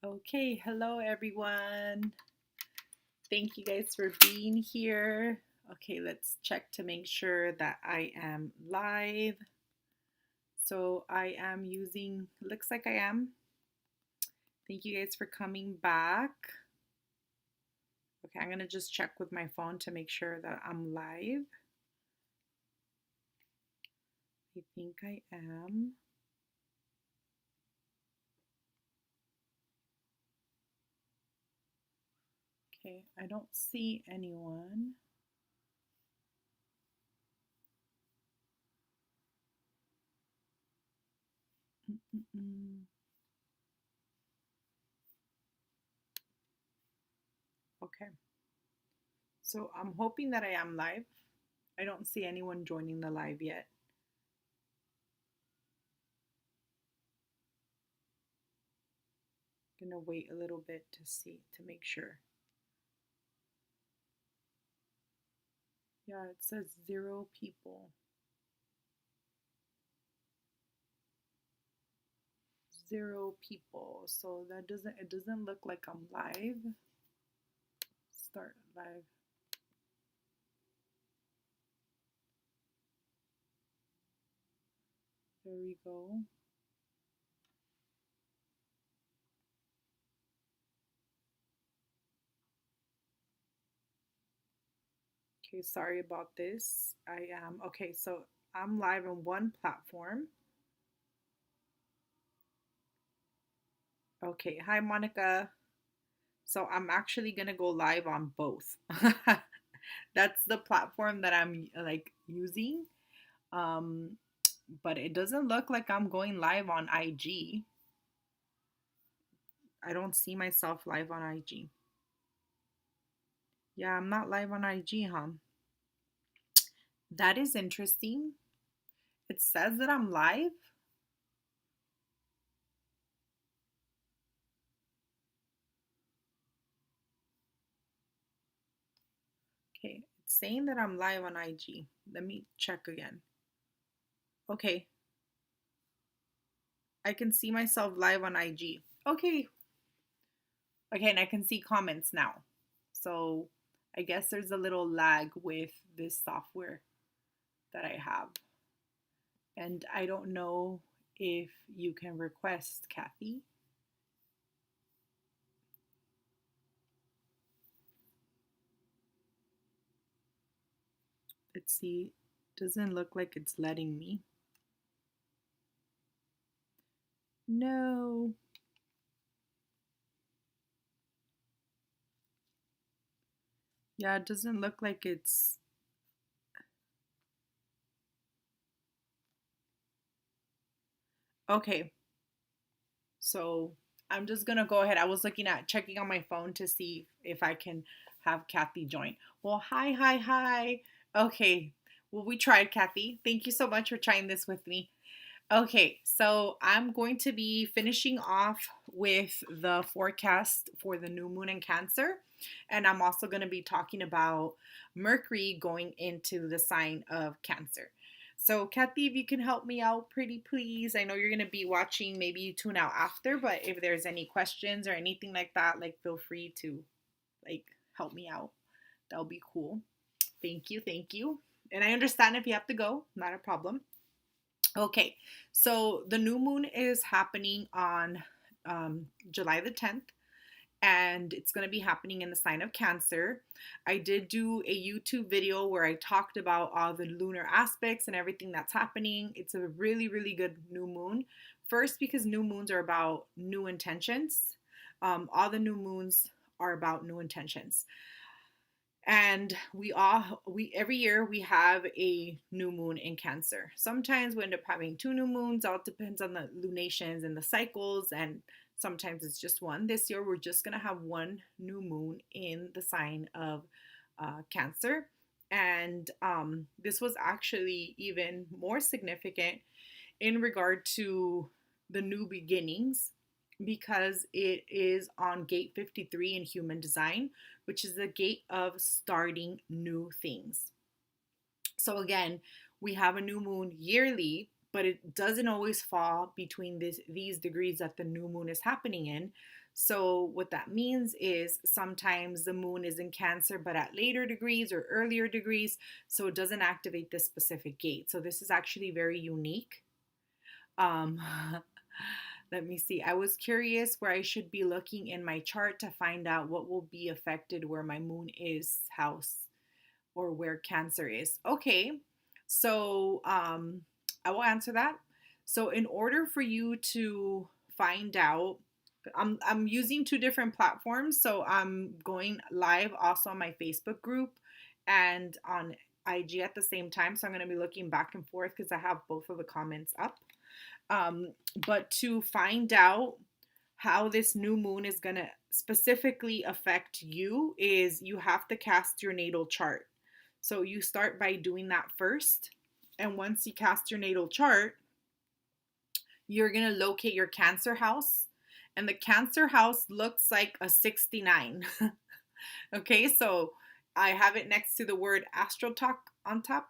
Okay, hello everyone. Thank you guys for being here. Okay, let's check to make sure that I am live. So I am using, looks like I am. Thank you guys for coming back. Okay, I'm gonna just check with my phone to make sure that I'm live. I think I am. Okay, I don't see anyone. Okay, so I'm hoping that I am live. I don't see anyone joining the live yet. Gonna wait a little bit to see, to make sure. Yeah, it says 0 people. 0 people. So that it doesn't look like I'm live. Start live. There we go. Okay, sorry about this. Okay, so I'm live on one platform. Okay, hi Monica. So I'm actually gonna go live on both. That's the platform that I'm like using. Um, but it doesn't look like I'm going live on IG. I don't see myself live on IG. Yeah, I'm not live on IG, huh? That is interesting. It says that I'm live. Okay, it's saying that I'm live on IG. Let me check again. Okay, I can see myself live on IG. Okay. Okay, and I can see comments now. So I guess there's a little lag with this software that I have. And I don't know if you can request, Kathy. Let's see. Doesn't look like it's letting me. No. Yeah, it doesn't look like it's. Okay. So I'm just gonna go ahead. I was looking at checking on my phone to see if I can have Kathy join. Well, hi. Okay. Well, we tried, Kathy. Thank you so much for trying this with me. Okay, so I'm going to be finishing off with the forecast for the new moon in Cancer. And I'm also going to be talking about Mercury going into the sign of Cancer. So, Kathy, if you can help me out, pretty please. I know you're going to be watching, maybe you tune out after, but if there's any questions or anything like that, like feel free to like help me out. That'll be cool. Thank you, thank you. And I understand if you have to go, not a problem. Okay, so the new moon is happening on July the 10th, and it's going to be happening in the sign of Cancer. I did do a YouTube video where I talked about all the lunar aspects and everything that's happening. It's a really, really good new moon. First, because new moons are about new intentions. All the new moons are about new intentions. And we every year we have a new moon in Cancer. Sometimes we end up having 2 new moons. All depends on the lunations and the cycles, and sometimes it's just one. This year we're just gonna have 1 new moon in the sign of Cancer. And this was actually even more significant in regard to the new beginnings, because it is on gate 53 in human design, which is the gate of starting new things. So again, we have a new moon yearly, but it doesn't always fall between these degrees that the new moon is happening in. So what that means is sometimes the moon is in Cancer, but at later degrees or earlier degrees, so it doesn't activate this specific gate. So this is actually very unique. Um, let me see. I was curious where I should be looking in my chart to find out what will be affected where my moon is house or where Cancer is. Okay, so I will answer that. So in order for you to find out, I'm using two different platforms. So I'm going live also on my Facebook group and on IG at the same time. So I'm going to be looking back and forth because I have both of the comments up. But to find out how this new moon is going to specifically affect you is you have to cast your natal chart. So you start by doing that first. And once you cast your natal chart, you're going to locate your Cancer house. And the Cancer house looks like a 69. Okay, so I have it next to the word AstroTalk on top.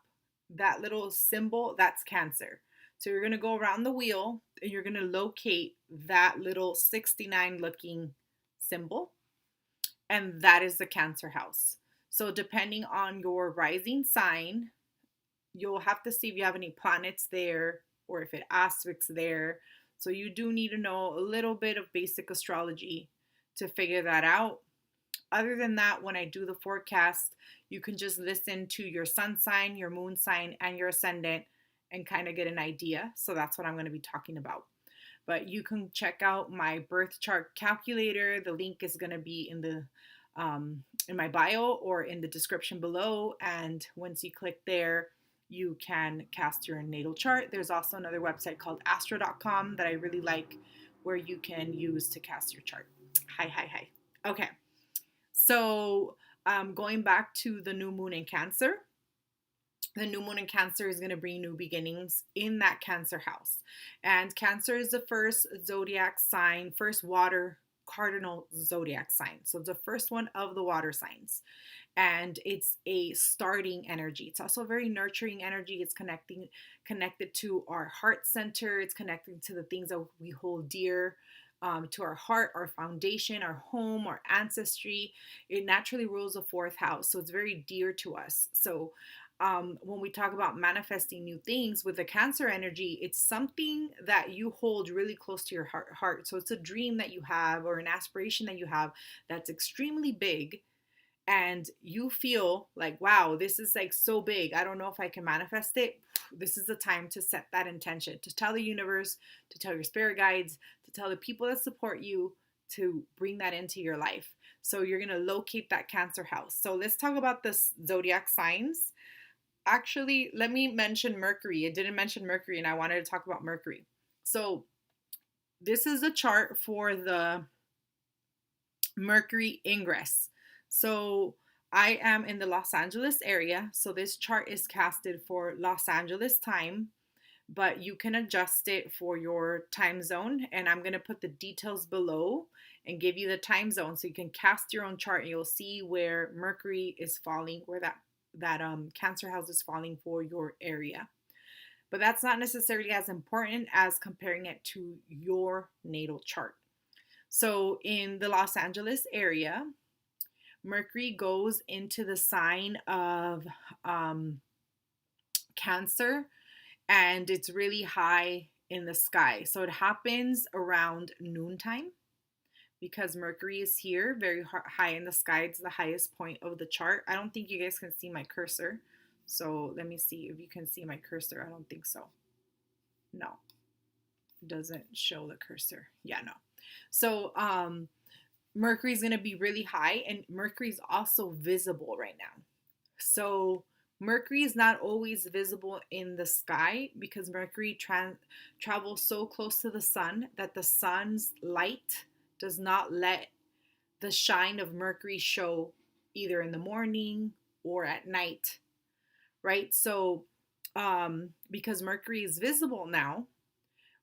That little symbol, that's Cancer. So you're going to go around the wheel and you're going to locate that little 69 looking symbol. And that is the Cancer house. So depending on your rising sign, you'll have to see if you have any planets there or if it aspects there. So you do need to know a little bit of basic astrology to figure that out. Other than that, when I do the forecast, you can just listen to your sun sign, your moon sign, and your ascendant and kind of get an idea. So that's what I'm going to be talking about. But you can check out my birth chart calculator. The link is going to be in my bio or in the description below. And once you click there, you can cast your natal chart. There's also another website called astro.com that I really like where you can use to cast your chart. Hi. Okay. So going back to the new moon in Cancer. The new moon in Cancer is going to bring new beginnings in that Cancer house. And Cancer is the first zodiac sign, first water cardinal zodiac sign. So it's the first one of the water signs. And it's a starting energy. It's also a very nurturing energy. It's connected to our heart center. It's connected to the things that we hold dear to our heart, our foundation, our home, our ancestry. It naturally rules the fourth house. So it's very dear to us. So when we talk about manifesting new things with the Cancer energy, it's something that you hold really close to your heart. So it's a dream that you have or an aspiration that you have that's extremely big. And you feel like, wow, this is like so big. I don't know if I can manifest it. This is the time to set that intention, to tell the universe, to tell your spirit guides, to tell the people that support you to bring that into your life. So you're going to locate that Cancer house. So let's talk about the zodiac signs. Actually, let me mention Mercury. It didn't mention Mercury, and I wanted to talk about Mercury. So this is a chart for the Mercury ingress. So I am in the Los Angeles area. So this chart is casted for Los Angeles time, but you can adjust it for your time zone. And I'm going to put the details below and give you the time zone so you can cast your own chart and you'll see where Mercury is falling, where that Cancer house is falling for your area. But that's not necessarily as important as comparing it to your natal chart. So in the Los Angeles area, Mercury goes into the sign of Cancer, and it's really high in the sky. So it happens around noontime because Mercury is here, very high in the sky. It's the highest point of the chart. I don't think you guys can see my cursor. So let me see if you can see my cursor. I don't think so. No, it doesn't show the cursor. Yeah, no. So Mercury is going to be really high, and Mercury is also visible right now. So Mercury is not always visible in the sky because Mercury travels so close to the sun that the sun's light does not let the shine of Mercury show either in the morning or at night, right? So because Mercury is visible now,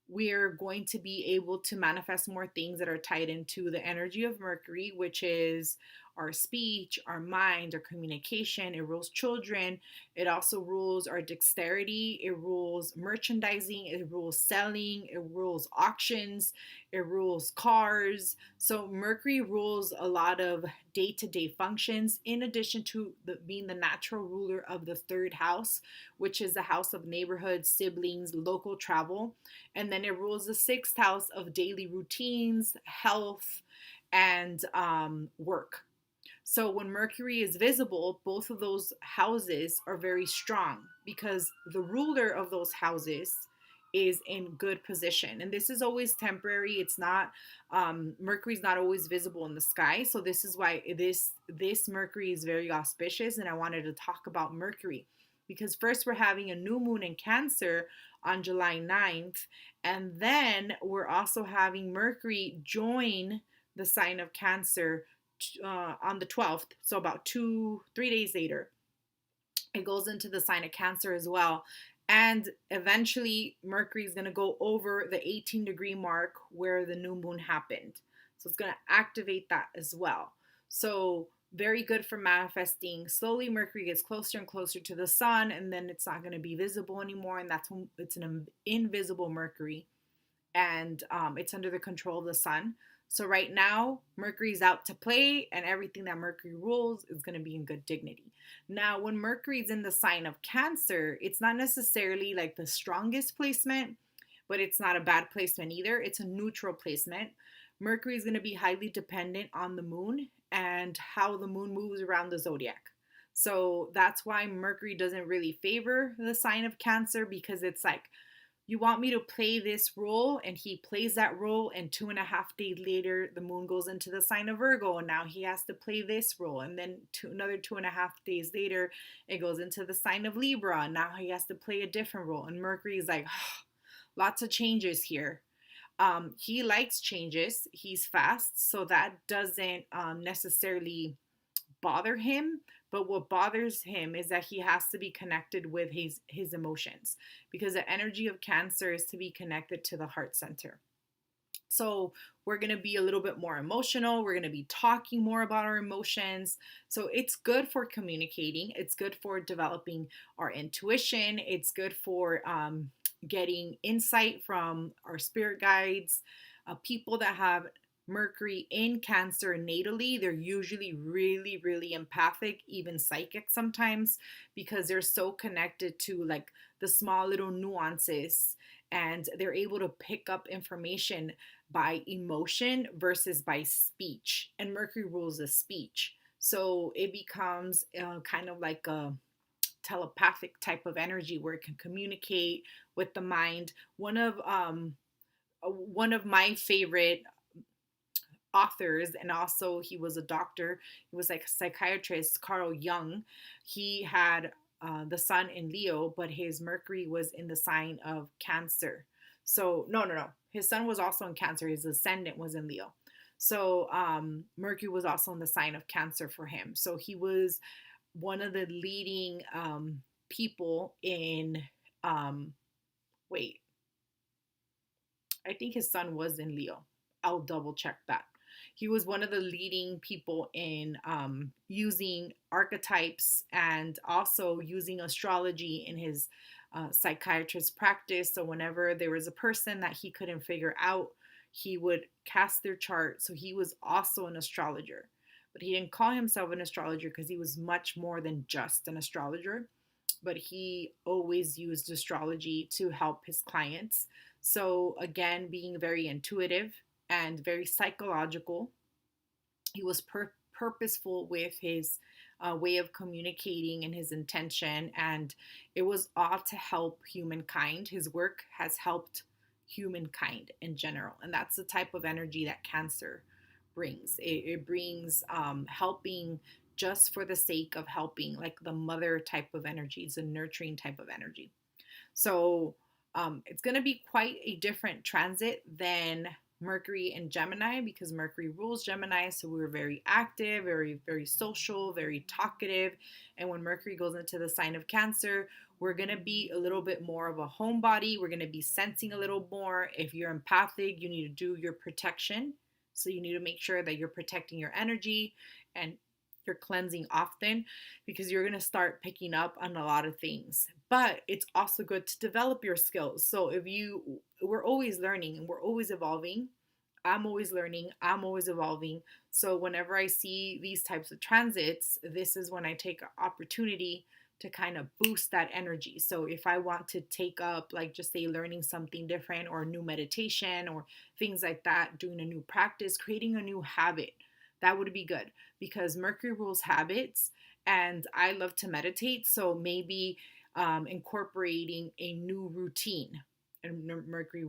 we're going to be able to manifest more things that are tied into the energy of Mercury, which is our speech, our mind, our communication. It rules children. It also rules our dexterity. It rules merchandising. It rules selling. It rules auctions. It rules cars. So Mercury rules a lot of day-to-day functions, in addition to being the natural ruler of the third house, which is the house of neighborhoods, siblings, local travel. And then it rules the sixth house of daily routines, health, and work. So when Mercury is visible, both of those houses are very strong because the ruler of those houses is in good position. And this is always temporary. It's not Mercury's not always visible in the sky. So this is why this Mercury is very auspicious. And I wanted to talk about Mercury because first we're having a new moon in Cancer on July 9th. And then we're also having Mercury join the sign of Cancer on the 12th, so about 3 days later. It goes into the sign of Cancer as well. And eventually, Mercury is going to go over the 18-degree mark where the new moon happened. So it's going to activate that as well. So very good for manifesting. Slowly, Mercury gets closer and closer to the sun, and then it's not going to be visible anymore. And that's when it's an invisible Mercury. And it's under the control of the sun. So right now, Mercury's out to play, and everything that Mercury rules is going to be in good dignity. Now, when Mercury's in the sign of Cancer, it's not necessarily like the strongest placement, but it's not a bad placement either. It's a neutral placement. Mercury is going to be highly dependent on the moon and how the moon moves around the zodiac. So that's why Mercury doesn't really favor the sign of Cancer, because it's like, you want me to play this role, and he plays that role, and 2.5 days later the moon goes into the sign of Virgo, and now he has to play this role, and then another 2.5 days later it goes into the sign of Libra, and now he has to play a different role. And Mercury is like, oh, lots of changes here. He likes changes. He's fast, so that doesn't necessarily bother him. But what bothers him is that he has to be connected with his emotions, because the energy of Cancer is to be connected to the heart center. So we're going to be a little bit more emotional. We're going to be talking more about our emotions. So it's good for communicating. It's good for developing our intuition. It's good for getting insight from our spirit guides, people that have Mercury in Cancer natally. They're usually really, really empathic, even psychic sometimes, because they're so connected to like the small little nuances, and they're able to pick up information by emotion versus by speech. And Mercury rules the speech. So it becomes kind of like a telepathic type of energy where it can communicate with the mind. One of my favorite authors, and also he was a doctor, he was like a psychiatrist, Carl Jung. He had the sun in Leo, but his Mercury was in the sign of Cancer. So no, his sun was also in Cancer, his ascendant was in Leo. So Mercury was also in the sign of Cancer for him. So he was one of the leading people in wait, I think his sun was in Leo. I'll double check that. He was one of the leading people in using archetypes and also using astrology in his psychiatrist practice. So whenever there was a person that he couldn't figure out, he would cast their chart. So he was also an astrologer, but he didn't call himself an astrologer because he was much more than just an astrologer. But he always used astrology to help his clients. So again, being very intuitive and very psychological, he was purposeful with his way of communicating and his intention, and it was all to help humankind. His work has helped humankind in general, and that's the type of energy that Cancer brings. It brings helping just for the sake of helping, like the mother type of energy. It's a nurturing type of energy. So it's going to be quite a different transit than Mercury and Gemini, because Mercury rules Gemini, so we're very active, very, very social, very talkative. And when Mercury goes into the sign of Cancer, we're going to be a little bit more of a homebody. We're going to be sensing a little more. If you're empathic, you need to do your protection. So you need to make sure that you're protecting your energy and you're cleansing often, because you're going to start picking up on a lot of things. But it's also good to develop your skills. So we're always learning and we're always evolving. I'm always learning, I'm always evolving. So whenever I see these types of transits, this is when I take an opportunity to kind of boost that energy. So if I want to take up, like, just say learning something different or a new meditation or things like that, doing a new practice, creating a new habit, that would be good, because Mercury rules habits and I love to meditate. So maybe incorporating a new routine, and Mercury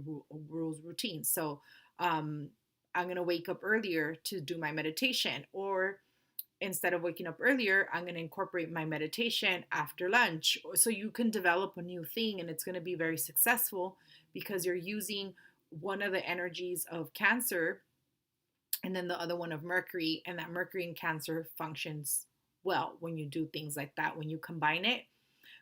rules routine. So I'm going to wake up earlier to do my meditation, or instead of waking up earlier, I'm going to incorporate my meditation after lunch. So you can develop a new thing and it's going to be very successful, because you're using one of the energies of Cancer and then the other one of Mercury, and that Mercury in Cancer functions well when you do things like that. When you combine it,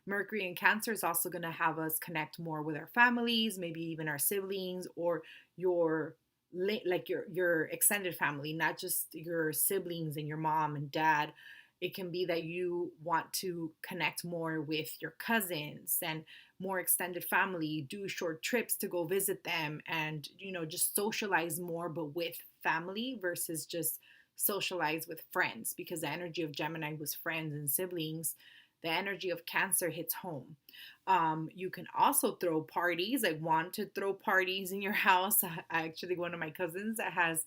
Mercury in Cancer is also going to have us connect more with our families, maybe even our siblings, or your your extended family, not just your siblings and your mom and dad. It can be that you want to connect more with your cousins and more extended family, do short trips to go visit them, and just socialize more, but with family versus just socialize with friends, because the energy of Gemini was friends and siblings. The energy of Cancer hits home. You can also throw parties. I want to throw parties in your house. Actually, one of my cousins that has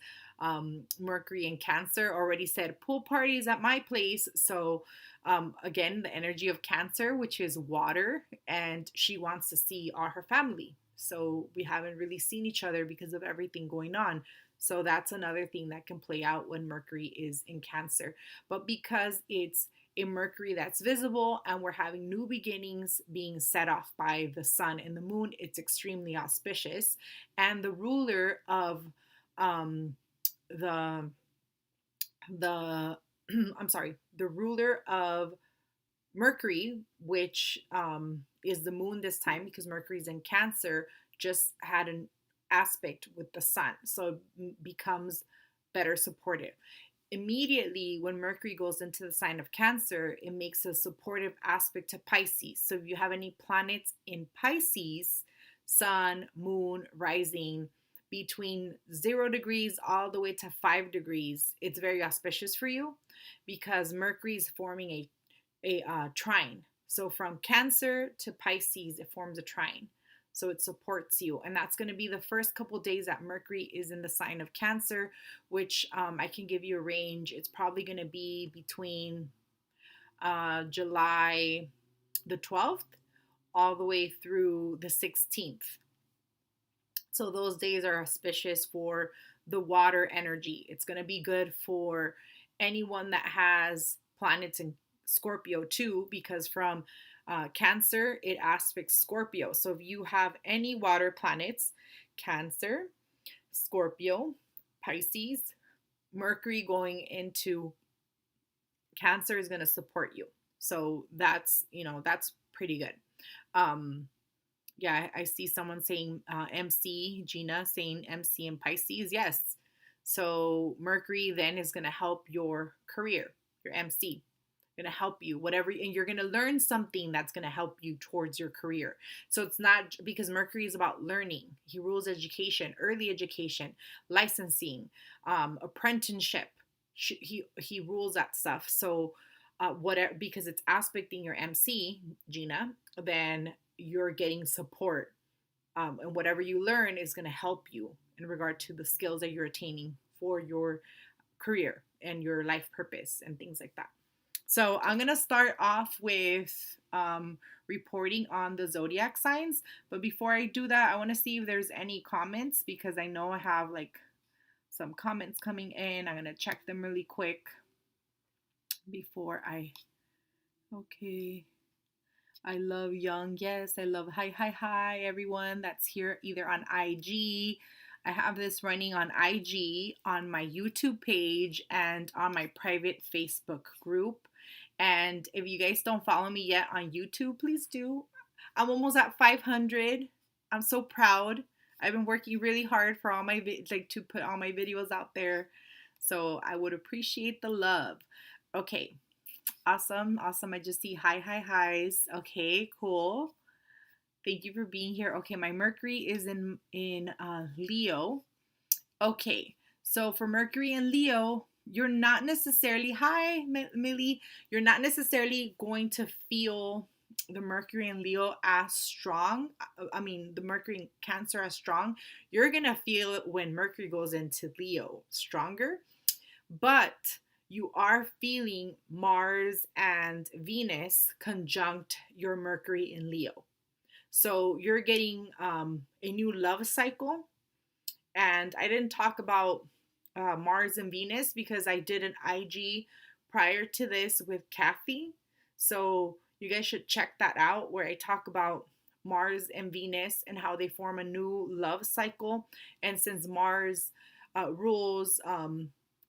Mercury in Cancer already said pool parties at my place. So again, the energy of Cancer, which is water, and she wants to see all her family. So we haven't really seen each other because of everything going on. So that's another thing that can play out when Mercury is in Cancer. But because it's a Mercury that's visible and we're having new beginnings being set off by the sun and the moon, it's extremely auspicious. And the ruler of the the I'm sorry, the ruler of Mercury, which is the moon this time, because Mercury's in Cancer, just had an aspect with the sun, so it becomes better supportive. Immediately when Mercury goes into the sign of Cancer, it makes a supportive aspect to Pisces. So if you have any planets in Pisces, sun, moon, rising, between 0 degrees all the way to 5 degrees, it's very auspicious for you, because Mercury is forming a trine. So from Cancer to Pisces, it forms a trine. So it supports you. And that's going to be the first couple days that Mercury is in the sign of Cancer, which I can give you a range. It's probably going to be between July the 12th all the way through the 16th. So those days are auspicious for the water energy. It's going to be good for anyone that has planets in Scorpio too, because from Cancer, it aspects Scorpio. So if you have any water planets, Cancer, Scorpio, Pisces, Mercury going into Cancer is going to support you. So that's pretty good. Yeah, I see someone saying MC, Gina saying MC in Pisces. Yes. So Mercury then is going to help your career, your MC. Going to help you, whatever, and you're going to learn something that's going to help you towards your career. So it's not, because Mercury is about learning. He rules education, early education, licensing, apprenticeship. He rules that stuff. So whatever, because it's aspecting your MC, Gina, then you're getting support, and whatever you learn is going to help you in regard to the skills that you're attaining for your career and your life purpose and things like that. So I'm going to start off with reporting on the zodiac signs. But before I do that, I want to see if there's any comments, because I know I have like some comments coming in. I'm going to check them really quick before okay. I love Young. Yes, I love hi everyone that's here either on IG. I have this running on IG, on my YouTube page, and on my private Facebook group. And if you guys don't follow me yet on YouTube, please do. I'm almost at 500. I'm so proud. I've been working really hard for all my to put all my videos out there. So I would appreciate the love. Okay. Awesome. Awesome. I just see highs. Okay, cool. Thank you for being here. Okay, my Mercury is in Leo. Okay. So for Mercury and Leo, you're not necessarily Millie, you're not necessarily going to feel the Mercury and Leo as strong. I mean, the Mercury and Cancer as strong. You're going to feel it when Mercury goes into Leo stronger, but you are feeling Mars and Venus conjunct your Mercury in Leo. So you're getting a new love cycle. And I didn't talk about Mars and Venus because I did an IG prior to this with Kathy. So you guys should check that out where I talk about Mars and Venus and how they form a new love cycle. And since Mars rules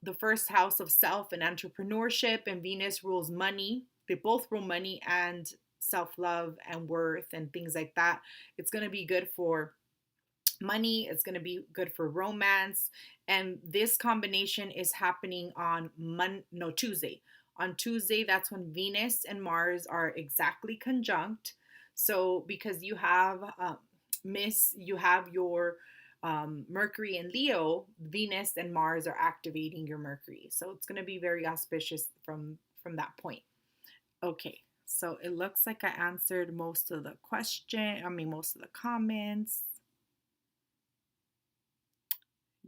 the first house of self and entrepreneurship, and Venus rules money, they both rule money and self love and worth and things like that. It's going to be good for money, it's going to be good for romance, and this combination is happening on Tuesday. On Tuesday, that's when Venus and Mars are exactly conjunct. So because you have you have your Mercury and Leo, Venus and Mars are activating your Mercury, so it's going to be very auspicious from that point. Okay, so it looks like I answered most of the most of the comments.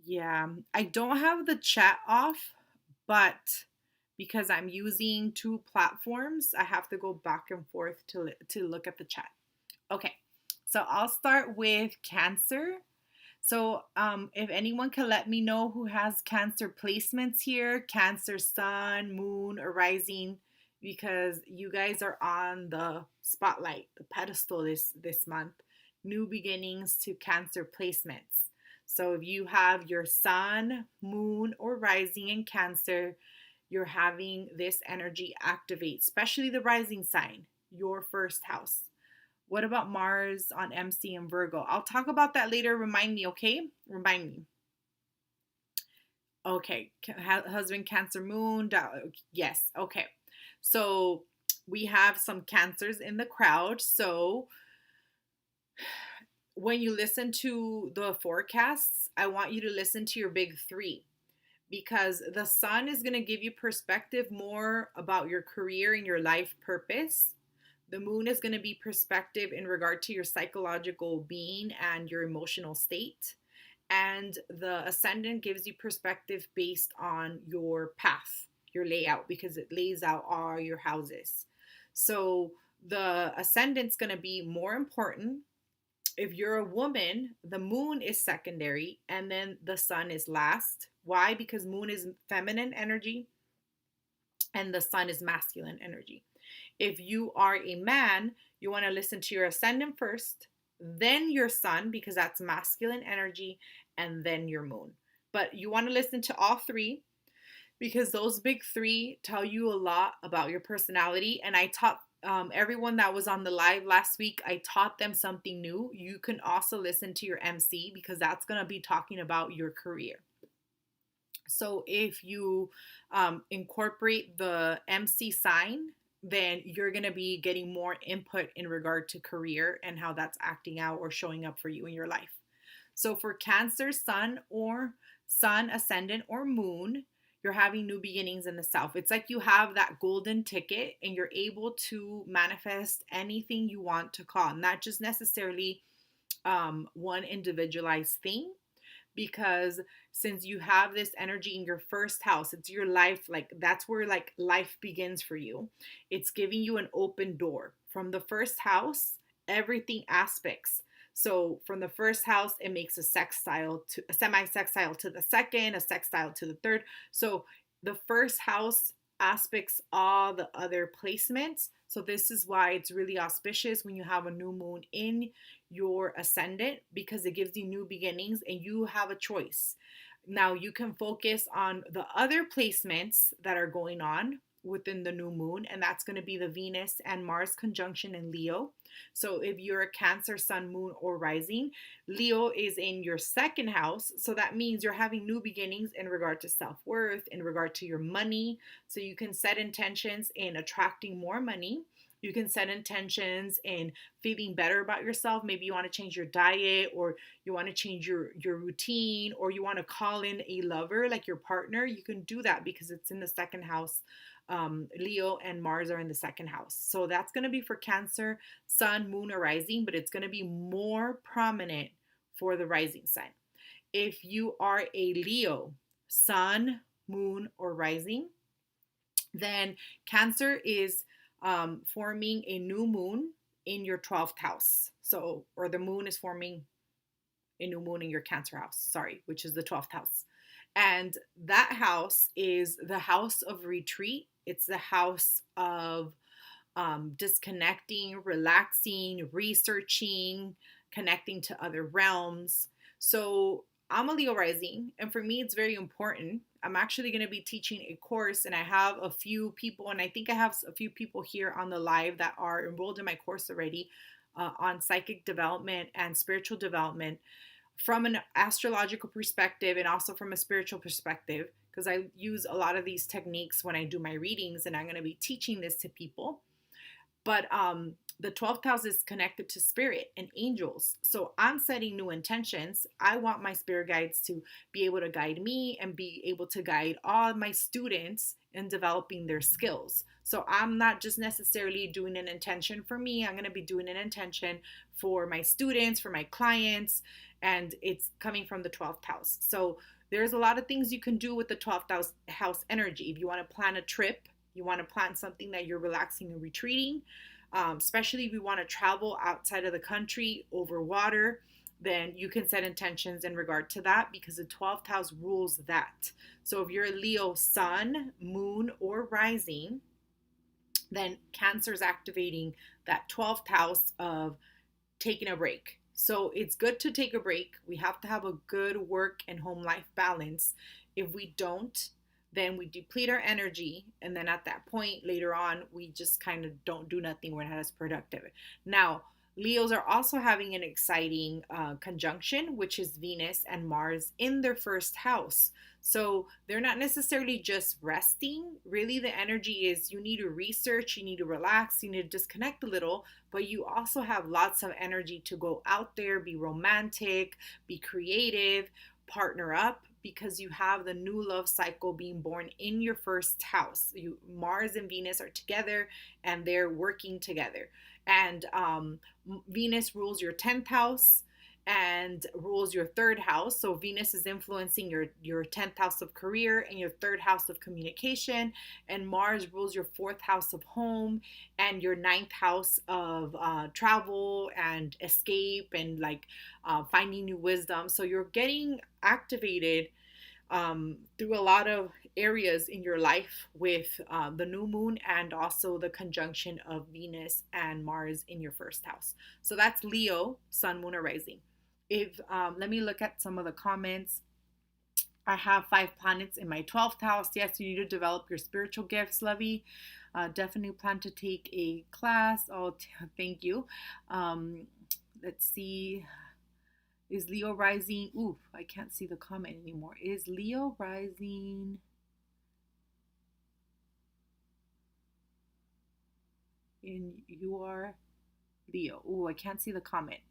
Yeah, I don't have the chat off, but because I'm using two platforms, I have to go back and forth to look at the chat. Okay, so I'll start with Cancer. So if anyone can let me know who has Cancer placements here, Cancer Sun, Moon, or Rising, because you guys are on the spotlight, the pedestal this month. New beginnings to Cancer placements. So if you have your Sun, Moon, or Rising in Cancer, you're having this energy activate, especially the rising sign, your first house. What about Mars on MC and Virgo? I'll talk about that later. Remind me, okay? Remind me. Okay, husband, Cancer, Moon. Yes, okay. So we have some Cancers in the crowd. So when you listen to the forecasts, I want you to listen to your big three, because the sun is going to give you perspective more about your career and your life purpose. The moon is going to be perspective in regard to your psychological being and your emotional state. And the ascendant gives you perspective based on your path, your layout, because it lays out all your houses. So the ascendant's going to be more important. If you're a woman, the moon is secondary and then the sun is last. Why? Because moon is feminine energy and the sun is masculine energy. If you are a man, you want to listen to your ascendant first, then your sun, because that's masculine energy, and then your moon. But you want to listen to all three, because those big three tell you a lot about your personality. And I taught everyone that was on the live last week, I taught them something new. You can also listen to your MC, because that's going to be talking about your career. So if you incorporate the MC sign, then you're going to be getting more input in regard to career and how that's acting out or showing up for you in your life. So for Cancer, Sun, Ascendant, or Moon, you're having new beginnings in the self. It's like you have that golden ticket and you're able to manifest anything you want to call, not just necessarily one individualized thing. Because since you have this energy in your first house, it's your life, like that's where like life begins for you. It's giving you an open door from the first house, everything aspects. So from the first house, it makes a semi-sextile to the second, a sextile to the third. So the first house aspects all the other placements. So this is why it's really auspicious when you have a new moon in your ascendant, because it gives you new beginnings and you have a choice. Now you can focus on the other placements that are going on within the new moon, and that's going to be the Venus and Mars conjunction in Leo. So if you're a Cancer, Sun, Moon, or Rising, Leo is in your second house. So that means you're having new beginnings in regard to self-worth, in regard to your money. So you can set intentions in attracting more money. You can set intentions in feeling better about yourself. Maybe you want to change your diet, or you want to change your routine, or you want to call in a lover, like your partner. You can do that because it's in the second house. Leo and Mars are in the second house. So that's going to be for Cancer, Sun, Moon, or Rising, but it's going to be more prominent for the rising sign. If you are a Leo, Sun, Moon, or Rising, then Cancer is forming a new moon in your 12th house. So, or the moon is forming a new moon in your Cancer house, sorry, which is the 12th house. And that house is the house of retreat. It's the house of disconnecting, relaxing, researching, connecting to other realms. So I'm a Leo rising, and for me, it's very important. I'm actually going to be teaching a course, and I have a few people, and I think I have a few people here on the live that are enrolled in my course already on psychic development and spiritual development from an astrological perspective and also from a spiritual perspective, because I use a lot of these techniques when I do my readings, and I'm going to be teaching this to people. But the 12th house is connected to spirit and angels. So I'm setting new intentions. I want my spirit guides to be able to guide me and be able to guide all my students in developing their skills. So I'm not just necessarily doing an intention for me. I'm going to be doing an intention for my students, for my clients, and it's coming from the 12th house. So there's a lot of things you can do with the 12th house energy. If you want to plan a trip, you want to plan something that you're relaxing and retreating, especially if you want to travel outside of the country over water, then you can set intentions in regard to that because the 12th house rules that. So if you're a Leo Sun, Moon, or Rising, then Cancer is activating that 12th house of taking a break. So it's good to take a break. We have to have a good work and home life balance. If we don't, then we deplete our energy, and then at that point later on we just kind of don't do nothing. We're not as productive. Now Leos are also having an exciting conjunction, which is Venus and Mars in their first house. So they're not necessarily just resting. Really, the energy is you need to research, you need to relax, you need to disconnect a little, but you also have lots of energy to go out there, be romantic, be creative, partner up, because you have the new love cycle being born in your first house. Mars and Venus are together and they're working together. And Venus rules your 10th house and rules your third house. So Venus is influencing your 10th house of career and your third house of communication. And Mars rules your fourth house of home and your ninth house of travel and escape and like finding new wisdom. So you're getting activated through a lot of areas in your life with the new moon and also the conjunction of Venus and Mars in your first house. So that's Leo, Sun, Moon, or Rising. If let me look at some of the comments. I have 5 planets in my 12th house. Yes, you need to develop your spiritual gifts, Lovey. Definitely plan to take a class. Oh, thank you. Let's see. Is Leo rising? Ooh, I can't see the comment anymore. Is Leo rising? In your Leo? Ooh, I can't see the comment.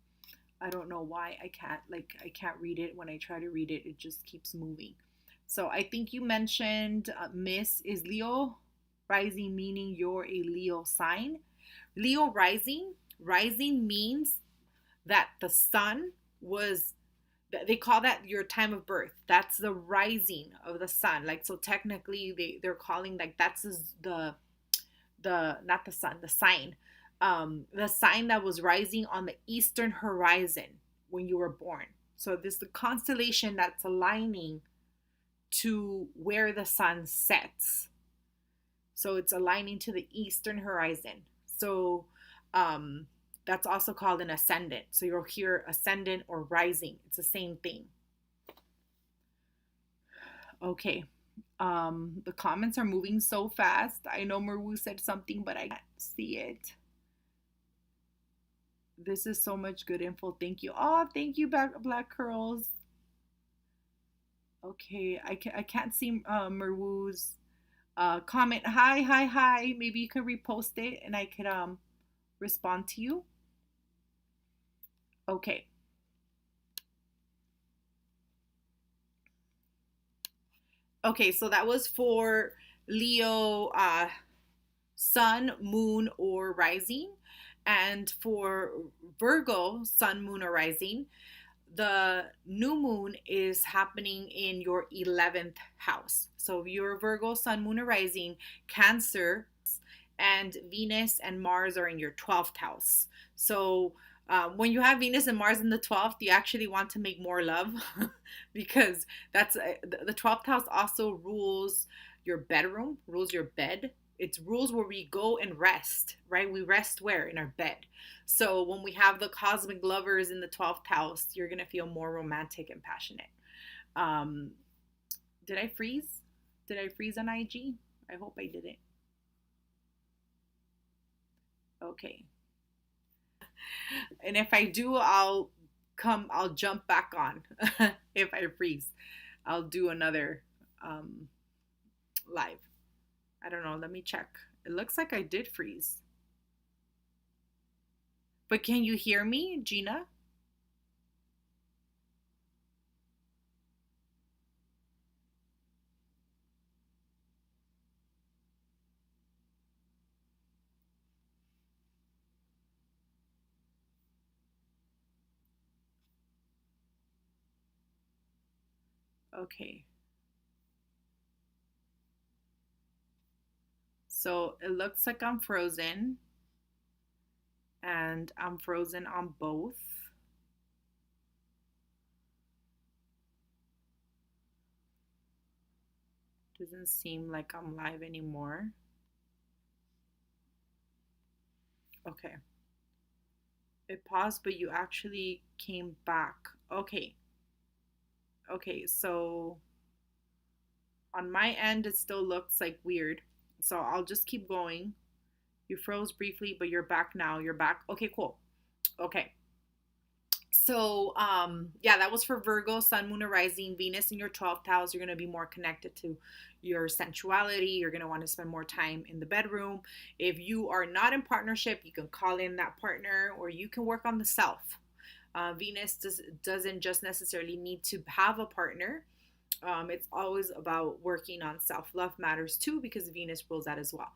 I don't know why I can't read it. When I try to read it, it just keeps moving. So I think you mentioned Miss, is Leo rising meaning you're a Leo sign? Leo rising means that the sun was, they call that your time of birth. That's the rising of the sun. Like, so technically they're calling like that's the not the sun, the sign. The sign that was rising on the eastern horizon when you were born. So this is the constellation that's aligning to where the sun sets. So it's aligning to the eastern horizon. So that's also called an ascendant. So you'll hear ascendant or rising. It's the same thing. Okay. The comments are moving so fast. I know Marwu said something, but I can't see it. This is so much good info. Thank you. Oh, thank you, Black Curls. Okay, I can't see Merwoo's comment. Hi, hi, hi. Maybe you can repost it and I could respond to you. Okay. Okay, so that was for Leo sun, moon, or rising. And for Virgo, sun, moon, or rising, the new moon is happening in your 11th house. So your Virgo, sun, moon, or rising, Cancer, and Venus and Mars are in your 12th house. So when you have Venus and Mars in the 12th, you actually want to make more love because that's the 12th house also rules your bedroom, rules your bed. It's rules where we go and rest, right? We rest where? In our bed. So when we have the cosmic lovers in the 12th house, you're going to feel more romantic and passionate. Um, did I freeze? Did I freeze on IG? I hope I didn't. Okay. And if I do, I'll jump back on. If I freeze, I'll do another live. I don't know. Let me check. It looks like I did freeze. But can you hear me, Gina? Okay. So it looks like I'm frozen, and I'm frozen on both. Doesn't seem like I'm live anymore. Okay. It paused, but you actually came back. Okay. Okay, so on my end, it still looks like weird. So I'll just keep going. You froze briefly, but you're back now. You're back. Okay, cool. Okay. So, yeah, that was for Virgo, Sun, Moon, or Rising, Venus in your 12th house. You're going to be more connected to your sensuality. You're going to want to spend more time in the bedroom. If you are not in partnership, you can call in that partner or you can work on the self. Venus doesn't just necessarily need to have a partner. It's always about working on self love matters too, because Venus rules that as well.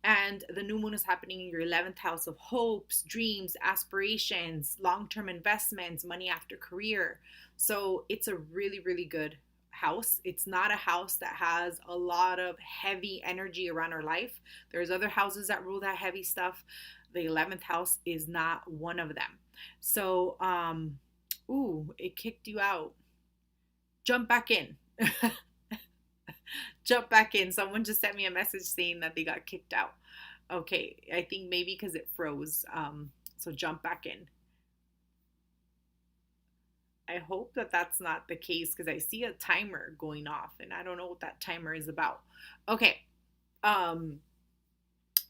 And the new moon is happening in your 11th house of hopes, dreams, aspirations, long term investments, money after career. So it's a really, really good house. It's not a house that has a lot of heavy energy around our life. There's other houses that rule that heavy stuff. The 11th house is not one of them. So, ooh, it kicked you out. Jump back in. Jump back in. Someone just sent me a message saying that they got kicked out. Okay, I think maybe because it froze. So jump back in. I hope that that's not the case because I see a timer going off and I don't know what that timer is about. Okay. Um,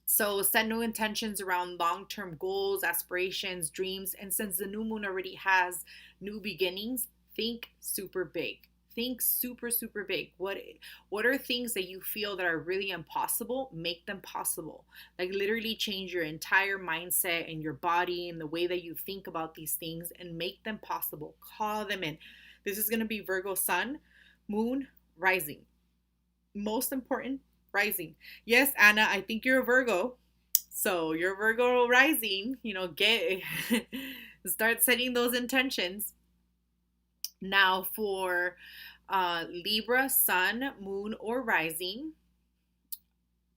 so set new intentions around long-term goals, aspirations, dreams, and since the new moon already has new beginnings, think super big. Think super super big. What are things that you feel that are really impossible? Make them possible. Like literally change your entire mindset and your body and the way that you think about these things and make them possible. Call them in. This is going to be Virgo sun, moon, rising. Most important, rising. Yes, Anna, I think you're a Virgo. So you're Virgo rising, get start setting those intentions. Now for Libra, sun, moon, or rising,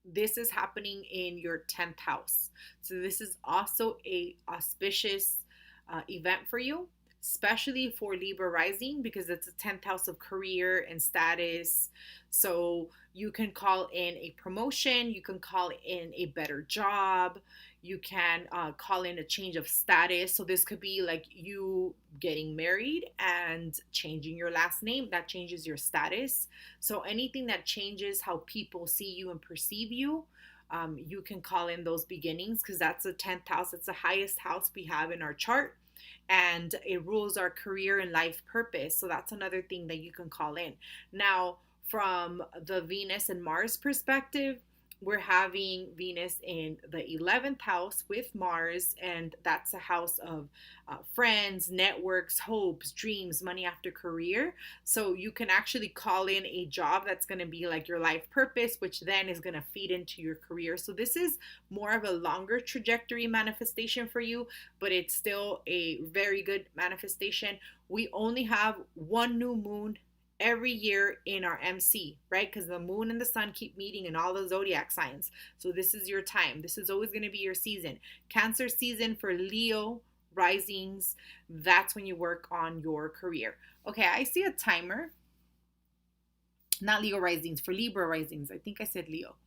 this is happening in your 10th house. So this is also a auspicious event for you, especially for Libra rising because it's a 10th house of career and status. So you can call in a promotion, you can call in a better job, you can call in a change of status. So this could be like you getting married and changing your last name, that changes your status. So anything that changes how people see you and perceive you, you can call in those beginnings, because that's the 10th house. It's the highest house we have in our chart, and it rules our career and life purpose. So that's another thing that you can call in. Now, from the Venus and Mars perspective, we're having Venus in the 11th house with Mars, and that's a house of friends, networks, hopes, dreams, money after career. So you can actually call in a job that's going to be like your life purpose, which then is going to feed into your career. So this is more of a longer trajectory manifestation for you, but it's still a very good manifestation. We only have one new moon every year in our MC, right? Because the moon and the sun keep meeting in all the zodiac signs. So this is your time. This is always going to be your season. Cancer season for Leo risings, that's when you work on your career. Okay, I see a timer. Not Leo risings, for Libra risings. I think I said Leo.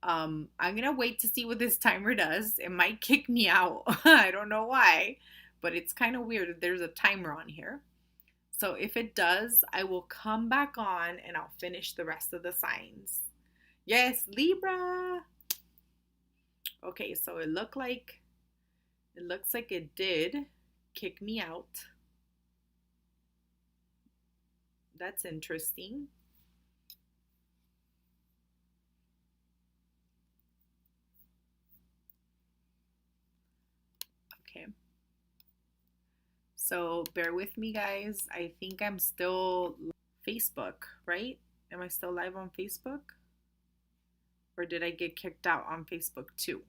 I'm gonna wait to see what this timer does. It might kick me out. I don't know why, but it's kind of weird that there's a timer on here. So if it does, I will come back on and I'll finish the rest of the signs. Yes, Libra. Okay, so it looks like it did kick me out. That's interesting. Okay. So bear with me, guys. I think I'm still Facebook, right? Am I still live on Facebook? Or did I get kicked out on Facebook too?